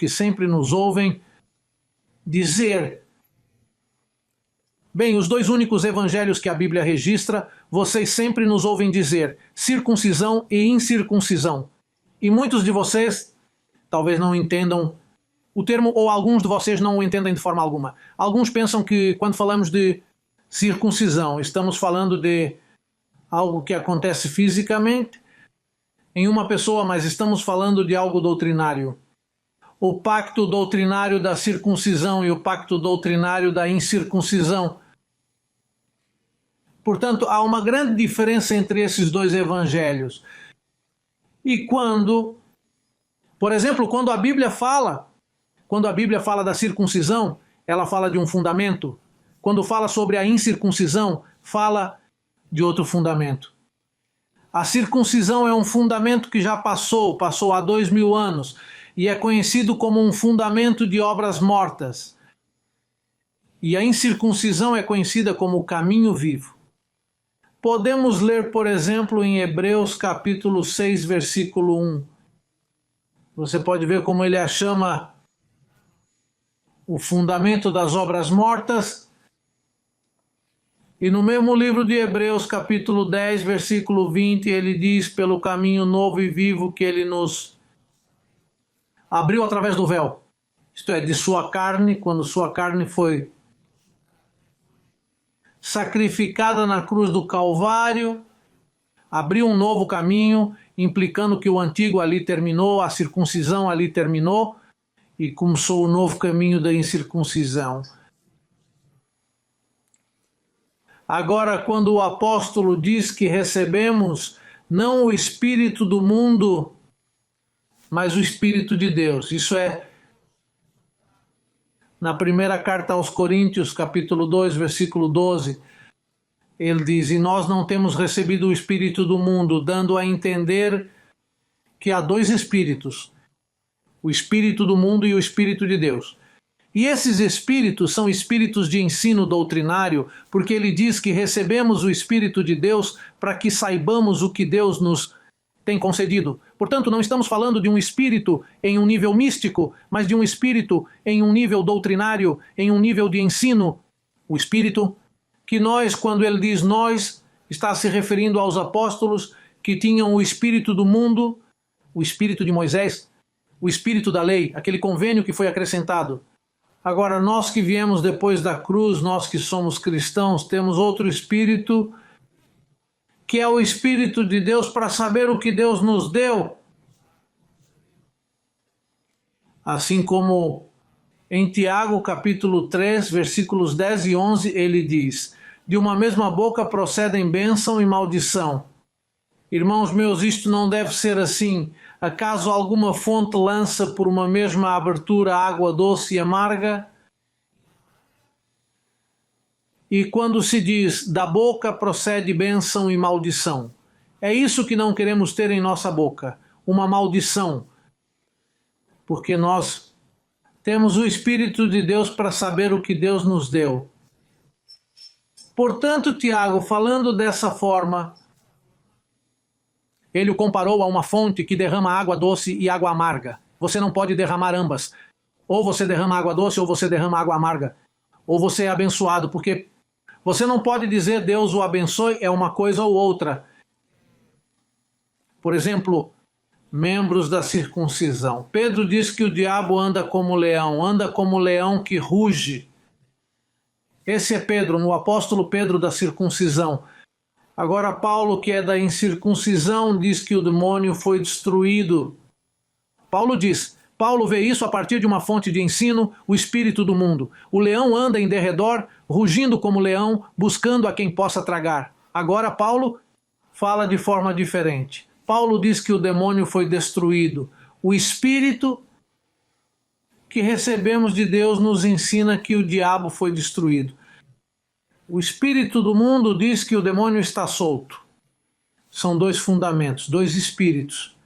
que sempre nos ouvem dizer: bem, os dois únicos evangelhos que a Bíblia registra, vocês sempre nos ouvem dizer circuncisão e incircuncisão. E muitos de vocês talvez não entendam o termo, ou alguns de vocês não o entendem de forma alguma. Alguns pensam que quando falamos de circuncisão, estamos falando de algo que acontece fisicamente em uma pessoa, mas estamos falando de algo doutrinário. O pacto doutrinário da circuncisão e o pacto doutrinário da incircuncisão. Portanto, há uma grande diferença entre esses dois evangelhos. E quando, por exemplo, quando a Bíblia fala da circuncisão, ela fala de um fundamento. Quando fala sobre a incircuncisão, fala de outro fundamento. A circuncisão é um fundamento que já passou há 2000 anos, e é conhecido como um fundamento de obras mortas. E a incircuncisão é conhecida como o caminho vivo. Podemos ler, por exemplo, em Hebreus capítulo 6, versículo 1. Você pode ver como ele a chama o fundamento das obras mortas. E no mesmo livro de Hebreus, capítulo 10, versículo 20, ele diz: pelo caminho novo e vivo que ele nos abriu através do véu. Isto é, de sua carne, quando sua carne foi sacrificada na cruz do Calvário, abriu um novo caminho, implicando que o antigo ali terminou, a circuncisão ali terminou, e começou o novo caminho da incircuncisão. Agora, quando o apóstolo diz que recebemos não o espírito do mundo, mas o Espírito de Deus, isso é na primeira carta aos Coríntios, capítulo 2, versículo 12, ele diz: e nós não temos recebido o Espírito do mundo, dando a entender que há dois Espíritos, o Espírito do mundo e o Espírito de Deus. E esses espíritos são espíritos de ensino doutrinário, porque ele diz que recebemos o Espírito de Deus para que saibamos o que Deus nos tem concedido. Portanto, não estamos falando de um espírito em um nível místico, mas de um espírito em um nível doutrinário, em um nível de ensino. O espírito que nós, quando ele diz nós, está se referindo aos apóstolos que tinham o espírito do mundo, o espírito de Moisés, o espírito da lei, aquele convênio que foi acrescentado. Agora, nós que viemos depois da cruz, nós que somos cristãos, temos outro espírito, que é o Espírito de Deus, para saber o que Deus nos deu. Assim como em Tiago, capítulo 3, versículos 10 e 11, ele diz: de uma mesma boca procedem bênção e maldição. Irmãos meus, isto não deve ser assim. Acaso alguma fonte lança por uma mesma abertura água doce e amarga? E quando se diz, da boca procede bênção e maldição, é isso que não queremos ter em nossa boca, uma maldição. Porque nós temos o Espírito de Deus para saber o que Deus nos deu. Portanto, Tiago, falando dessa forma, ele o comparou a uma fonte que derrama água doce e água amarga. Você não pode derramar ambas. Ou você derrama água doce ou você derrama água amarga. Ou você é abençoado, porque você não pode dizer Deus o abençoe, é uma coisa ou outra. Por exemplo, membros da circuncisão. Pedro diz que o diabo anda como leão que ruge. Esse é Pedro, no apóstolo Pedro da circuncisão. Agora Paulo, que é da incircuncisão, diz que o demônio foi destruído. Paulo vê isso a partir de uma fonte de ensino, o espírito do mundo. O leão anda em derredor, rugindo como leão, buscando a quem possa tragar. Agora Paulo fala de forma diferente. Paulo diz que o demônio foi destruído. O espírito que recebemos de Deus nos ensina que o diabo foi destruído. O espírito do mundo diz que o demônio está solto. São dois fundamentos, dois espíritos.